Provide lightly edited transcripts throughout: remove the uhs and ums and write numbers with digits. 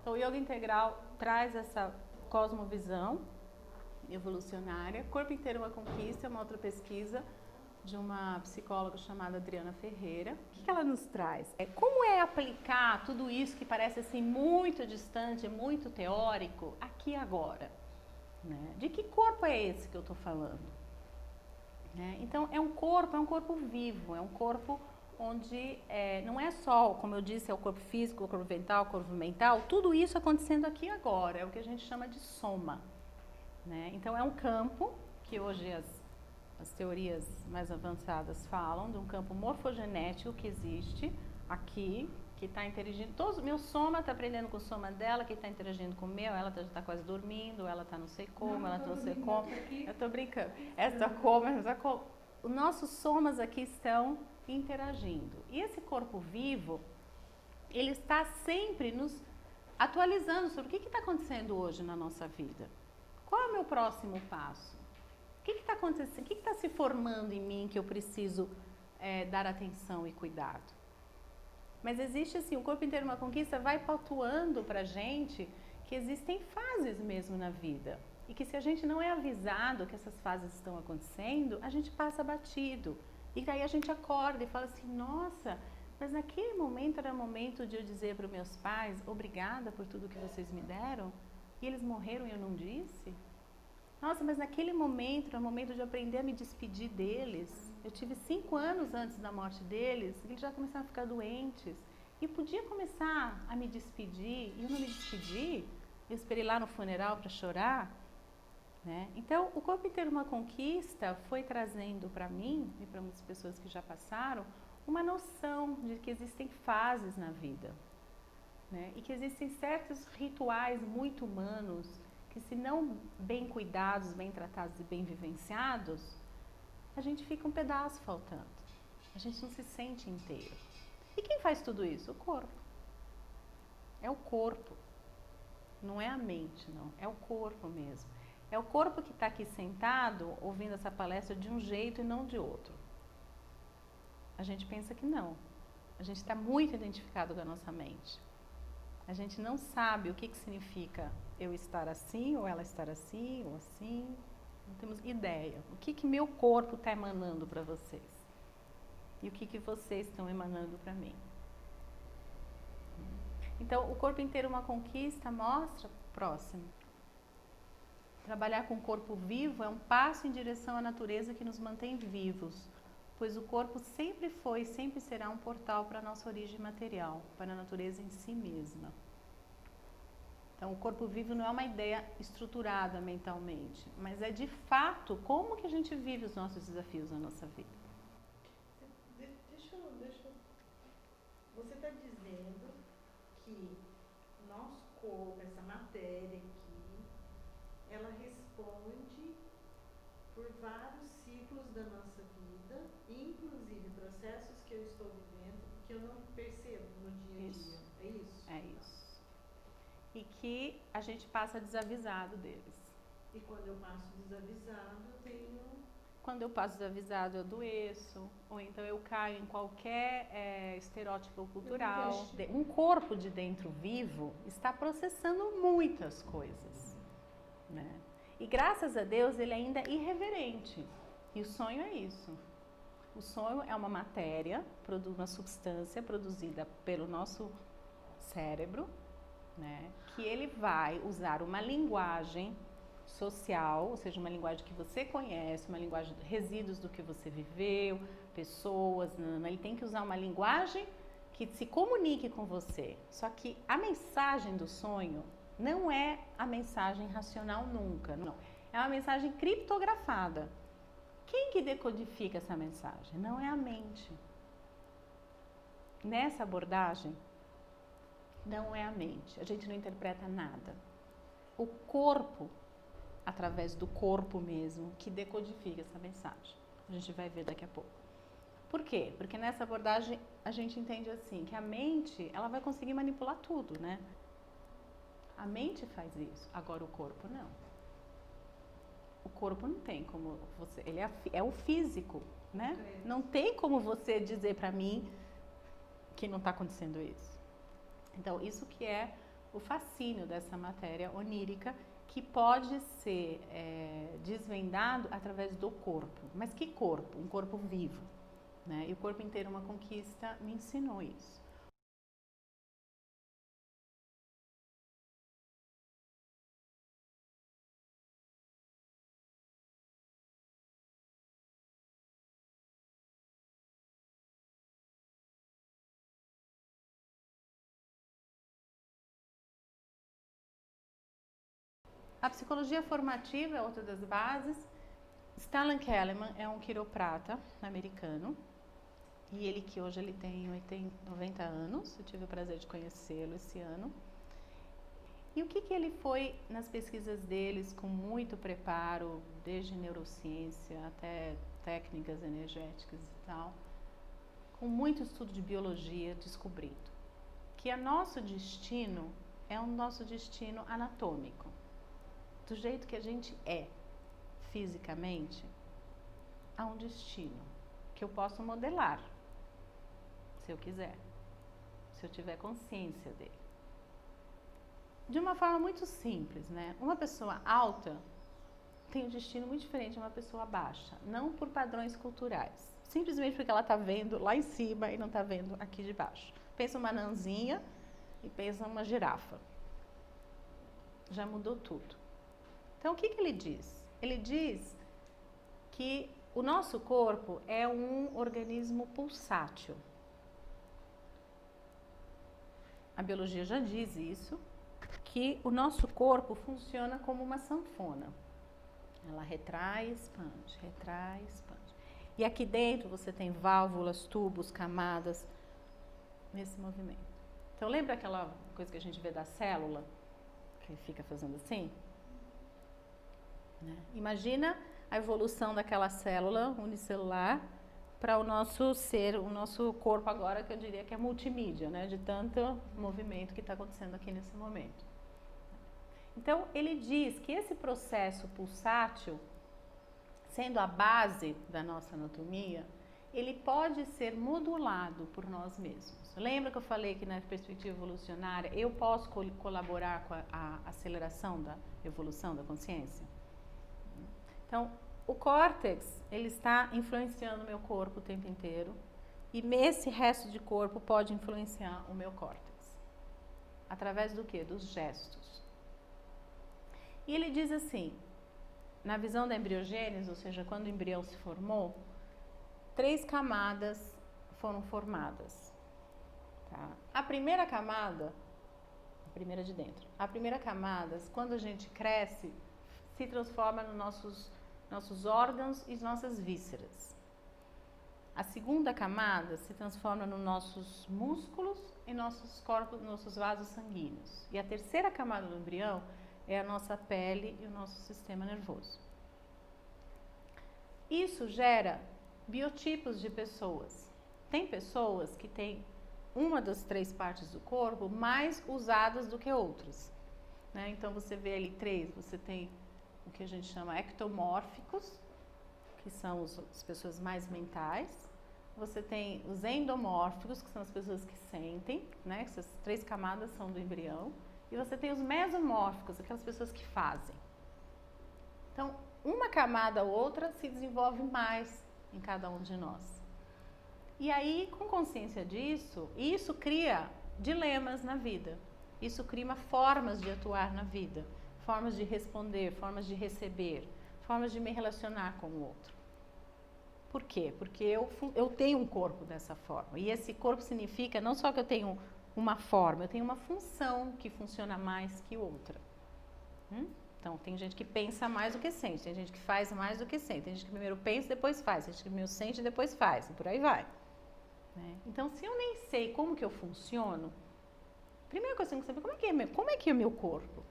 Então, o yoga integral traz essa cosmovisão evolucionária. Corpo inteiro uma conquista é uma outra pesquisa de uma psicóloga chamada Adriana Ferreira. O que ela nos traz? Como é aplicar tudo isso que parece assim muito distante, muito teórico, aqui e agora? Né? De que corpo é esse que eu estou falando? Né? Então, é um corpo vivo, é um corpo onde não é só, como eu disse, é o corpo físico, o corpo mental, tudo isso acontecendo aqui e agora, é o que a gente chama de soma. Né? Então, é um campo que hoje as teorias mais avançadas falam de um campo morfogenético que existe aqui, que está interagindo, meu soma está aprendendo com o soma dela, que está interagindo com o meu, ela já está quase dormindo, ela está não sei como, ela está não sei como, eu estou brincando, essa como, os nossos somas aqui estão interagindo, e esse corpo vivo, ele está sempre nos atualizando sobre o que está acontecendo hoje na nossa vida, qual é o meu próximo passo, o que está acontecendo, o que está se formando em mim que eu preciso dar atenção e cuidado. Mas existe assim, o corpo inteiro uma conquista vai pautuando pra gente que existem fases mesmo na vida. E que se a gente não é avisado que essas fases estão acontecendo, a gente passa batido. E daí a gente acorda e fala assim, nossa, mas naquele momento era o momento de eu dizer para os meus pais, obrigada por tudo que vocês me deram, e eles morreram e eu não disse? Nossa, mas naquele momento era o momento de eu aprender a me despedir deles. Eu tive 5 anos antes da morte deles, eles já começaram a ficar doentes. E podia começar a me despedir, e eu não me despedi, eu esperei lá no funeral para chorar. Né? Então, o corpo inteiro uma conquista foi trazendo para mim, e para muitas pessoas que já passaram, uma noção de que existem fases na vida. Né? E que existem certos rituais muito humanos que, se não bem cuidados, bem tratados e bem vivenciados, a gente fica um pedaço faltando. A gente não se sente inteiro. E quem faz tudo isso? O corpo. É o corpo. Não é a mente, não. É o corpo mesmo. É o corpo que está aqui sentado, ouvindo essa palestra de um jeito e não de outro. A gente pensa que não. A gente está muito identificado com a nossa mente. A gente não sabe o que significa eu estar assim, ou ela estar assim, ou assim. Não temos ideia. O que meu corpo está emanando para vocês? E o que vocês estão emanando para mim? Então, o corpo inteiro uma conquista mostra próximo. Trabalhar com o corpo vivo é um passo em direção à natureza que nos mantém vivos, pois o corpo sempre foi e sempre será um portal para a nossa origem material, para a natureza em si mesma. Então, o corpo vivo não é uma ideia estruturada mentalmente, mas é de fato como que a gente vive os nossos desafios na nossa vida. Você está dizendo que o nosso corpo, essa matéria aqui, ela responde por vários ciclos da nossa vida, inclusive processos que eu estou vivendo que eu não percebo no dia a dia. É isso? É isso. E que a gente passa desavisado deles. E quando eu passo desavisado, eu tenho... Quando eu passo desavisado, eu adoeço, ou então eu caio em qualquer estereótipo cultural. Um corpo de dentro vivo está processando muitas coisas. Né? E graças a Deus ele ainda é irreverente. E o sonho é isso. O sonho é uma matéria, uma substância produzida pelo nosso cérebro, né, que ele vai usar uma linguagem social, ou seja, uma linguagem que você conhece, uma linguagem de resíduos do que você viveu, pessoas, ele tem que usar uma linguagem que se comunique com você. Só que a mensagem do sonho não é a mensagem racional nunca, não. É uma mensagem criptografada. Quem que decodifica essa mensagem? Não é a mente. Nessa abordagem, não é a mente. A gente não interpreta nada. O corpo, através do corpo mesmo, que decodifica essa mensagem. A gente vai ver daqui a pouco. Por quê? Porque nessa abordagem a gente entende assim, que a mente, ela vai conseguir manipular tudo, né? A mente faz isso, agora o corpo não. O corpo não tem como você, ele é o físico, né? Não tem como você dizer pra mim que não está acontecendo isso. Então, isso que é o fascínio dessa matéria onírica que pode ser desvendado através do corpo. Mas que corpo? Um corpo vivo, né? E o Corpo Inteiro uma Conquista me ensinou isso. A psicologia formativa é outra das bases. Stalin Kellerman é um quiroprata americano e ele que hoje ele tem 90 anos, eu tive o prazer de conhecê-lo esse ano. E o que ele foi nas pesquisas deles com muito preparo, desde neurociência até técnicas energéticas e tal, com muito estudo de biologia, descobrindo que o nosso destino é um nosso destino anatômico. Do jeito que a gente é fisicamente, há um destino que eu posso modelar, se eu quiser, se eu tiver consciência dele. De uma forma muito simples, né? Uma pessoa alta tem um destino muito diferente de uma pessoa baixa, não por padrões culturais, simplesmente porque ela está vendo lá em cima e não está vendo aqui de baixo. Pensa uma anãzinha e pensa uma girafa. Já mudou tudo. Então, o que ele diz? Ele diz que o nosso corpo é um organismo pulsátil. A biologia já diz isso, que o nosso corpo funciona como uma sanfona. Ela retrai e expande, retrai e expande. E aqui dentro você tem válvulas, tubos, camadas nesse movimento. Então, lembra aquela coisa que a gente vê da célula, que fica fazendo assim? Né? Imagina a evolução daquela célula unicelular para o nosso ser, o nosso corpo agora, que eu diria que é multimídia, né? De tanto movimento que está acontecendo aqui nesse momento. Então, ele diz que esse processo pulsátil, sendo a base da nossa anatomia, ele pode ser modulado por nós mesmos. Lembra que eu falei que na perspectiva evolucionária eu posso colaborar com a aceleração da evolução da consciência? Então, o córtex, ele está influenciando o meu corpo o tempo inteiro e esse resto de corpo pode influenciar o meu córtex. Através do quê? Dos gestos. E ele diz assim, na visão da embriogênese, ou seja, quando o embrião se formou, 3 camadas foram formadas. Tá? A primeira camada, a primeira de dentro, a primeira camada, quando a gente cresce, se transforma nos nossos órgãos e nossas vísceras. A segunda camada se transforma nos nossos músculos e nossos corpos, nossos vasos sanguíneos. E a terceira camada do embrião é a nossa pele e o nosso sistema nervoso. Isso gera biotipos de pessoas. Tem pessoas que têm uma das 3 partes do corpo mais usadas do que outras. Né? Então, você vê ali 3, você tem o que a gente chama ectomórficos, que são as pessoas mais mentais. Você tem os endomórficos, que são as pessoas que sentem, né? Essas 3 camadas são do embrião. E você tem os mesomórficos, aquelas pessoas que fazem. Então, uma camada ou outra se desenvolve mais em cada um de nós. E aí, com consciência disso, isso cria dilemas na vida. Isso cria formas de atuar na vida. Formas de responder, formas de receber, formas de me relacionar com o outro. Por quê? Porque eu tenho um corpo dessa forma. E esse corpo significa não só que eu tenho uma forma, eu tenho uma função que funciona mais que outra. Então, tem gente que pensa mais do que sente, tem gente que faz mais do que sente, tem gente que primeiro pensa e depois faz, tem gente que primeiro sente e depois faz, e por aí vai. Né? Então, se eu nem sei como que eu funciono, primeira coisa que eu tenho que saber, como é que é o meu corpo?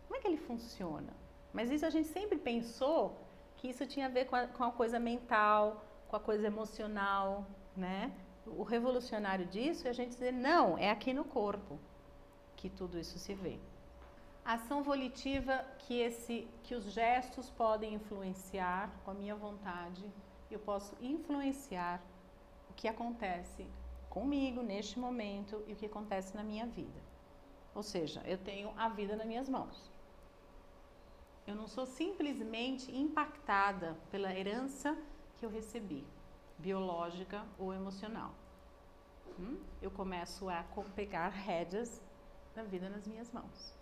Como é que ele funciona? Mas isso a gente sempre pensou que isso tinha a ver com a coisa mental, com a coisa emocional, né? O revolucionário disso é a gente dizer, não, é aqui no corpo que tudo isso se vê. A ação volitiva que os gestos podem influenciar com a minha vontade, eu posso influenciar o que acontece comigo neste momento e o que acontece na minha vida. Ou seja, eu tenho a vida nas minhas mãos. Eu não sou simplesmente impactada pela herança que eu recebi, biológica ou emocional. Eu começo a pegar rédeas da vida nas minhas mãos.